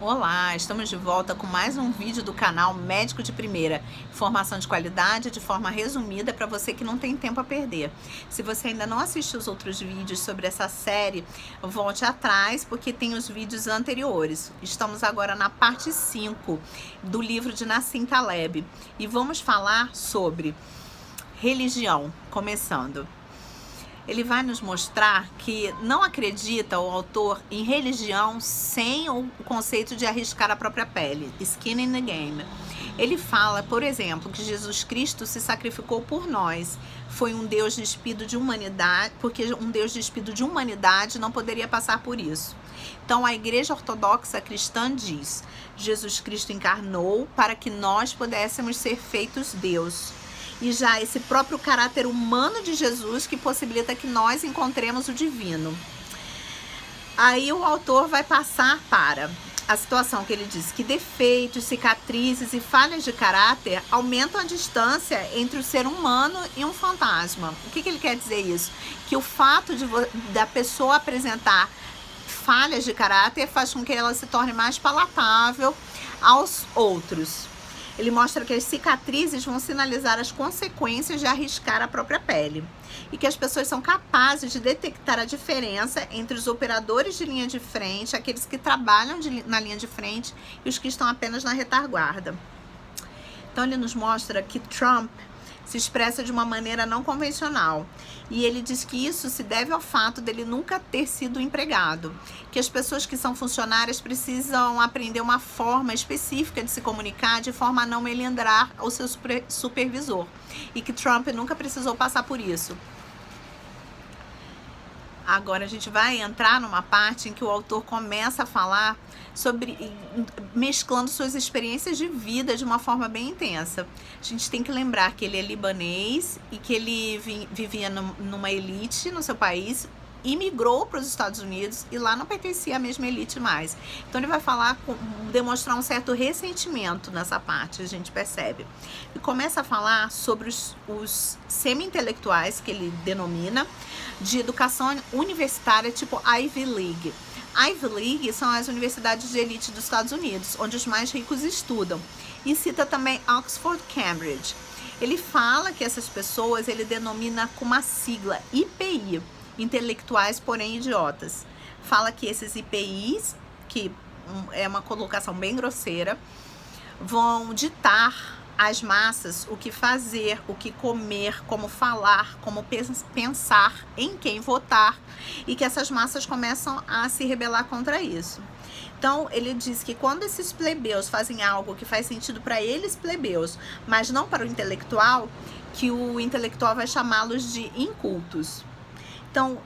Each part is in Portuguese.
Olá, estamos de volta com mais um vídeo do canal Médico de Primeira. Informação de qualidade de forma resumida para você que não tem tempo a perder. Se você ainda não assistiu os outros vídeos sobre essa série, volte atrás porque tem os vídeos anteriores. Estamos agora na parte 5 do livro de Nassim Taleb e vamos falar sobre religião, começando. Ele vai nos mostrar que não acredita o autor em religião sem o conceito de arriscar a própria pele, skin in the game. Ele fala, por exemplo, que Jesus Cristo se sacrificou por nós. Foi um Deus despido de humanidade, porque um Deus despido de humanidade não poderia passar por isso. Então a Igreja Ortodoxa Cristã diz: Jesus Cristo encarnou para que nós pudéssemos ser feitos Deus. E já esse próprio caráter humano de Jesus que possibilita que nós encontremos o divino. Aí o autor vai passar para a situação que ele diz que defeitos, cicatrizes e falhas de caráter aumentam a distância entre o ser humano e um fantasma. O que ele quer dizer isso? Que o fato da pessoa apresentar falhas de caráter faz com que ela se torne mais palatável aos outros. Ele mostra que as cicatrizes vão sinalizar as consequências de arriscar a própria pele e que as pessoas são capazes de detectar a diferença entre os operadores de linha de frente, aqueles que trabalham na linha de frente e os que estão apenas na retaguarda. Então ele nos mostra que Trump se expressa de uma maneira não convencional e ele diz que isso se deve ao fato dele nunca ter sido empregado, que as pessoas que são funcionárias precisam aprender uma forma específica de se comunicar de forma a não melindrar o seu supervisor e que Trump nunca precisou passar por isso. Agora a gente vai entrar numa parte em que o autor começa a falar sobre, mesclando suas experiências de vida de uma forma bem intensa. A gente tem que lembrar que ele é libanês e que ele vivia numa elite no seu país, imigrou para os Estados Unidos e lá não pertencia à mesma elite mais. Então ele vai falar, demonstrar um certo ressentimento nessa parte, a gente percebe. E começa a falar sobre os semi-intelectuais, que ele denomina, de educação universitária tipo Ivy League. Ivy League são as universidades de elite dos Estados Unidos, onde os mais ricos estudam. E cita também Oxford, Cambridge. Ele fala que essas pessoas ele denomina com uma sigla IPI, intelectuais porém idiotas. Fala que esses IPIs, que é uma colocação bem grosseira, vão ditar às massas o que fazer, o que comer, como falar, como pensar, em quem votar, e que essas massas começam a se rebelar contra isso. Então ele diz que quando esses plebeus fazem algo que faz sentido para eles plebeus, mas não para o intelectual, que o intelectual vai chamá-los de incultos. Então,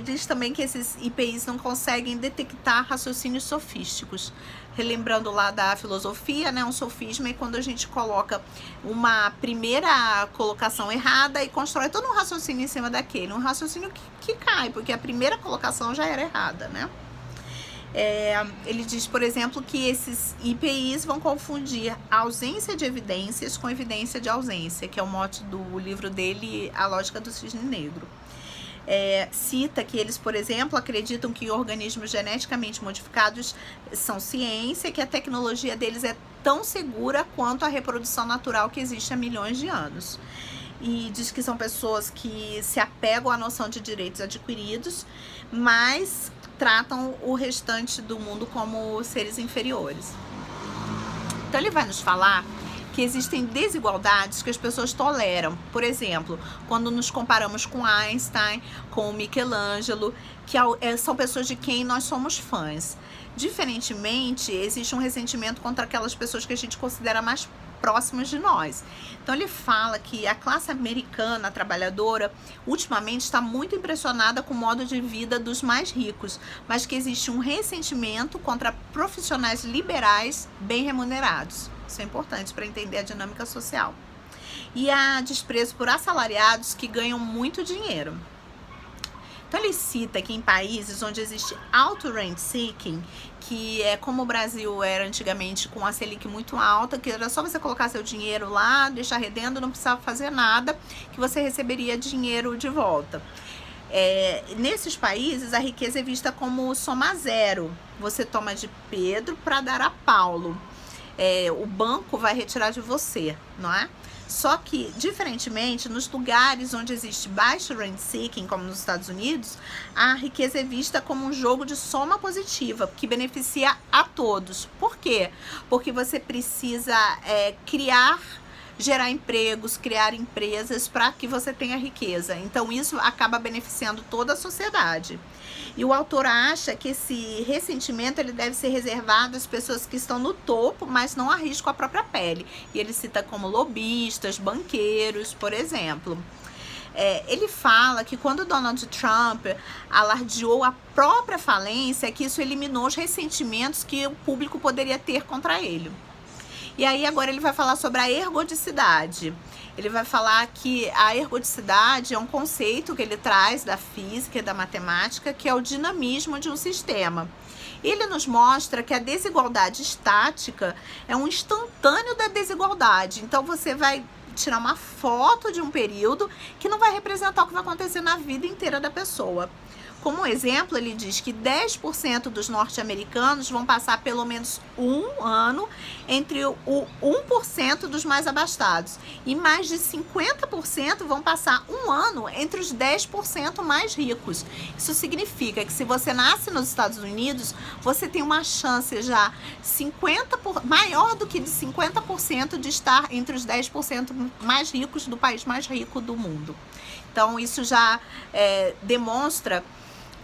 diz também que esses IPIs não conseguem detectar raciocínios sofísticos. Relembrando lá da filosofia, né? Um sofisma é quando a gente coloca uma primeira colocação errada e constrói todo um raciocínio em cima daquele. Um raciocínio que cai, porque a primeira colocação já era errada, né? Ele diz, por exemplo, que esses IPIs vão confundir a ausência de evidências com evidência de ausência, que é o mote do livro dele, A Lógica do Cisne Negro. Cita que eles, por exemplo, acreditam que organismos geneticamente modificados são ciência, que a tecnologia deles é tão segura quanto a reprodução natural que existe há milhões de anos. E diz que são pessoas que se apegam à noção de direitos adquiridos, mas tratam o restante do mundo como seres inferiores. Então ele vai nos falar que existem desigualdades que as pessoas toleram. Por exemplo, quando nos comparamos com Einstein, com Michelangelo, que são pessoas de quem nós somos fãs. Diferentemente, existe um ressentimento contra aquelas pessoas que a gente considera mais próximas de nós. Então ele fala que a classe americana trabalhadora ultimamente está muito impressionada com o modo de vida dos mais ricos, mas que existe um ressentimento contra profissionais liberais bem remunerados. Isso é importante para entender a dinâmica social. E há desprezo por assalariados que ganham muito dinheiro. Então ele cita que em países onde existe alto rent seeking, que é como o Brasil era antigamente, com a Selic muito alta, que era só você colocar seu dinheiro lá, deixar rendendo, não precisava fazer nada, que você receberia dinheiro de volta. Nesses países, a riqueza é vista como soma zero. Você toma de Pedro para dar a Paulo. O banco vai retirar de você, não é? Só que, diferentemente, nos lugares onde existe baixo rent seeking, como nos Estados Unidos, a riqueza é vista como um jogo de soma positiva, que beneficia a todos. Por quê? Porque você precisa gerar empregos, criar empresas para que você tenha riqueza. Então, isso acaba beneficiando toda a sociedade. E o autor acha que esse ressentimento ele deve ser reservado às pessoas que estão no topo, mas não arriscam a própria pele. E ele cita como lobistas, banqueiros, por exemplo. Ele fala que quando Donald Trump alardeou a própria falência, que isso eliminou os ressentimentos que o público poderia ter contra ele. E aí agora ele vai falar sobre a ergodicidade. Ele vai falar que a ergodicidade é um conceito que ele traz da física e da matemática, que é o dinamismo de um sistema. Ele nos mostra que a desigualdade estática é um instantâneo da desigualdade. Então você vai tirar uma foto de um período que não vai representar o que vai acontecer na vida inteira da pessoa. Como exemplo, ele diz que 10% dos norte-americanos vão passar pelo menos um ano entre o 1% dos mais abastados. E mais de 50% vão passar um ano entre os 10% mais ricos. Isso significa que se você nasce nos Estados Unidos, você tem uma chance já maior do que de 50% de estar entre os 10% mais ricos do país mais rico do mundo. Então, isso já demonstra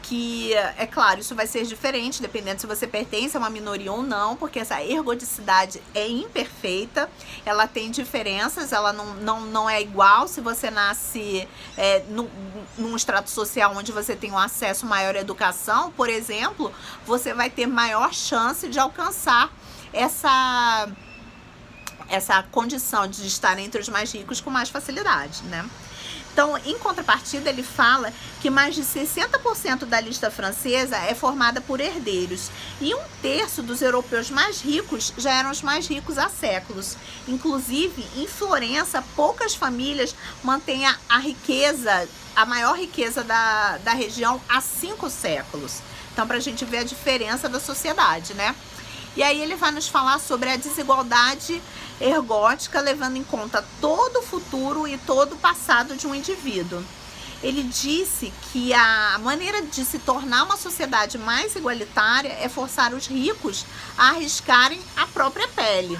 que, é claro, isso vai ser diferente dependendo se você pertence a uma minoria ou não, porque essa ergodicidade é imperfeita, ela tem diferenças, ela não é igual se você nasce num estrato social onde você tem um acesso maior à educação, por exemplo, você vai ter maior chance de alcançar essa condição de estar entre os mais ricos com mais facilidade, né? Então, em contrapartida, ele fala que mais de 60% da lista francesa é formada por herdeiros. E 1/3 dos europeus mais ricos já eram os mais ricos há séculos. Inclusive, em Florença, poucas famílias mantêm a riqueza, a maior riqueza da região há 5 séculos. Então, para a gente ver a diferença da sociedade, né? E aí ele vai nos falar sobre a desigualdade ergótica, levando em conta todo o futuro e todo o passado de um indivíduo. Ele disse que a maneira de se tornar uma sociedade mais igualitária é forçar os ricos a arriscarem a própria pele.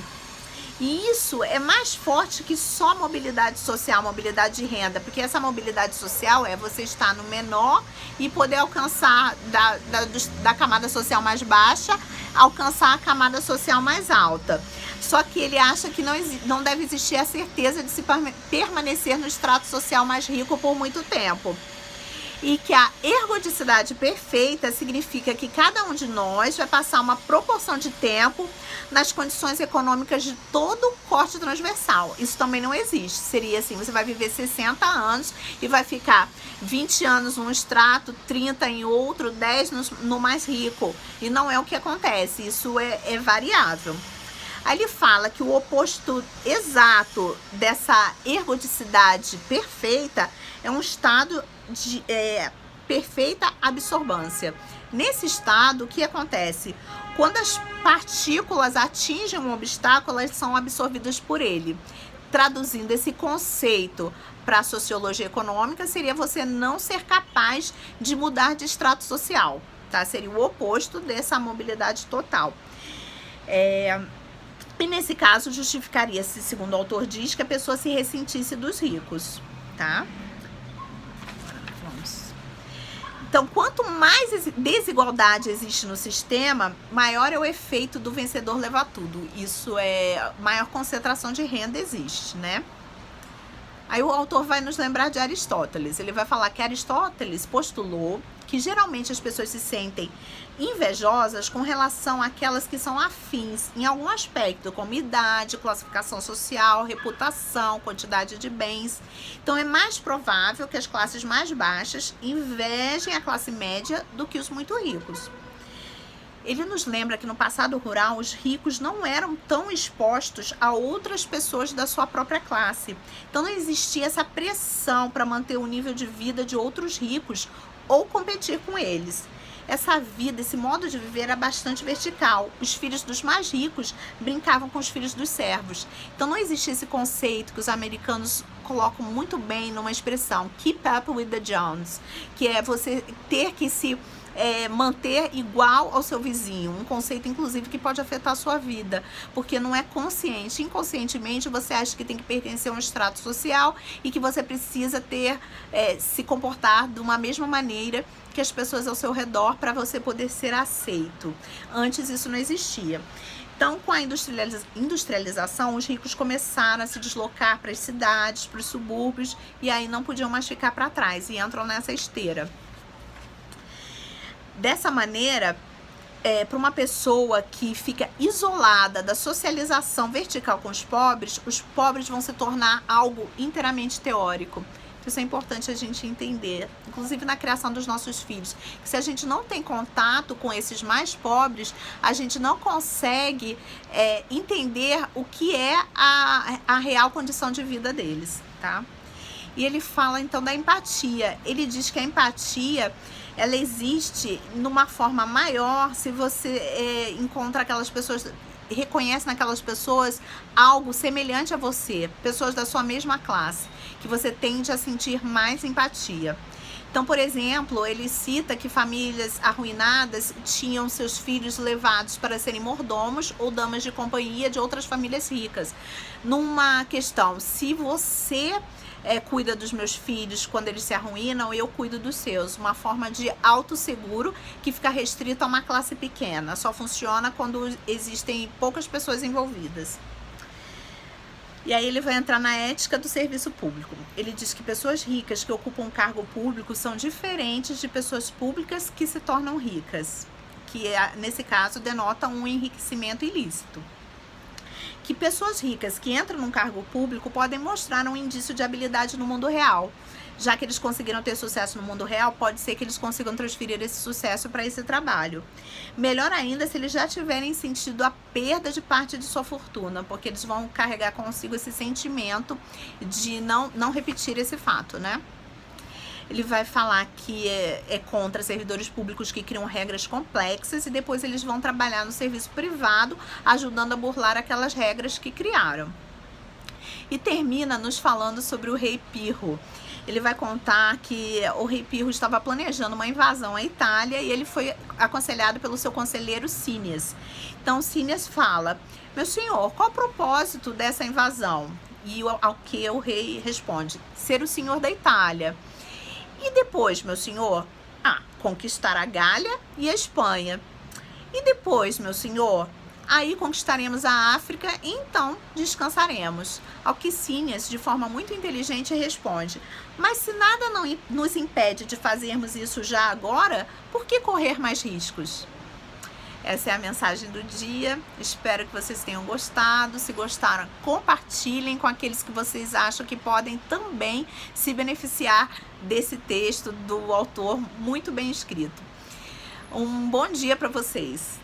E isso é mais forte que só mobilidade social, mobilidade de renda, porque essa mobilidade social é você estar no menor e poder alcançar da camada social mais baixa, alcançar a camada social mais alta. Só que ele acha que não deve existir a certeza de se permanecer no estrato social mais rico por muito tempo. E que a ergodicidade perfeita significa que cada um de nós vai passar uma proporção de tempo nas condições econômicas de todo o corte transversal. Isso também não existe. Seria assim, você vai viver 60 anos e vai ficar 20 anos num extrato, 30 em outro, 10 no mais rico. E não é o que acontece, isso é variável. Aí ele fala que o oposto exato dessa ergodicidade perfeita é um estado de perfeita absorvância. Nesse estado, o que acontece? Quando as partículas atingem um obstáculo, elas são absorvidas por ele. Traduzindo esse conceito para a sociologia econômica, seria você não ser capaz de mudar de extrato social, tá? Seria o oposto dessa mobilidade total. E nesse caso, justificaria-se, segundo o autor diz, que a pessoa se ressentisse dos ricos, tá? Então, quanto mais desigualdade existe no sistema, maior é o efeito do vencedor levar tudo. Isso maior concentração de renda existe, né? Aí o autor vai nos lembrar de Aristóteles. Ele vai falar que Aristóteles postulou que geralmente as pessoas se sentem invejosas com relação àquelas que são afins em algum aspecto, como idade, classificação social, reputação, quantidade de bens. Então é mais provável que as classes mais baixas invejem a classe média do que os muito ricos. Ele nos lembra que no passado rural os ricos não eram tão expostos a outras pessoas da sua própria classe. Então não existia essa pressão para manter o nível de vida de outros ricos ou competir com eles. Essa vida, esse modo de viver era bastante vertical. Os filhos dos mais ricos brincavam com os filhos dos servos. Então não existia esse conceito que os americanos colocam muito bem numa expressão, keep up with the Jones, que é você ter que se manter igual ao seu vizinho, um conceito inclusive que pode afetar a sua vida, porque não é consciente, inconscientemente você acha que tem que pertencer a um estrato social e que você precisa se comportar de uma mesma maneira que as pessoas ao seu redor para você poder ser aceito. Antes isso não existia. Então, com a industrialização, os ricos começaram a se deslocar para as cidades, para os subúrbios, e aí não podiam mais ficar para trás e entram nessa esteira. Dessa maneira, para uma pessoa que fica isolada da socialização vertical com os pobres vão se tornar algo inteiramente teórico. Isso é importante a gente entender, inclusive na criação dos nossos filhos, que se a gente não tem contato com esses mais pobres, a gente não consegue entender o que é a real condição de vida deles, tá? E ele fala então da empatia. Ele diz que a empatia ela existe numa forma maior se você encontra aquelas pessoas, reconhece naquelas pessoas algo semelhante a você, pessoas da sua mesma classe, que você tende a sentir mais empatia. Então, por exemplo, ele cita que famílias arruinadas tinham seus filhos levados para serem mordomos ou damas de companhia de outras famílias ricas. Numa questão, se você cuida dos meus filhos quando eles se arruinam, eu cuido dos seus. Uma forma de autosseguro que fica restrita a uma classe pequena. Só funciona quando existem poucas pessoas envolvidas. E aí ele vai entrar na ética do serviço público. Ele diz que pessoas ricas que ocupam um cargo público são diferentes de pessoas públicas que se tornam ricas, que nesse caso denota um enriquecimento ilícito. Que pessoas ricas que entram num cargo público podem mostrar um indício de habilidade no mundo real. Já que eles conseguiram ter sucesso no mundo real, pode ser que eles consigam transferir esse sucesso para esse trabalho. Melhor ainda se eles já tiverem sentido a perda de parte de sua fortuna, porque eles vão carregar consigo esse sentimento de não repetir esse fato, né? Ele vai falar que é contra servidores públicos que criam regras complexas e depois eles vão trabalhar no serviço privado, ajudando a burlar aquelas regras que criaram. E termina nos falando sobre o rei Pirro. Ele vai contar que o rei Pirro estava planejando uma invasão à Itália e ele foi aconselhado pelo seu conselheiro Cíneas. Então Cíneas fala: meu senhor, qual o propósito dessa invasão? E ao que o rei responde: ser o senhor da Itália. E depois, meu senhor? Conquistar a Gália e a Espanha. E depois, meu senhor? Aí conquistaremos a África e então descansaremos. Ao que Cíneas, de forma muito inteligente, responde: mas se nada não nos impede de fazermos isso já agora, por que correr mais riscos? Essa é a mensagem do dia. Espero que vocês tenham gostado. Se gostaram, compartilhem com aqueles que vocês acham que podem também se beneficiar desse texto do autor muito bem escrito. Um bom dia para vocês.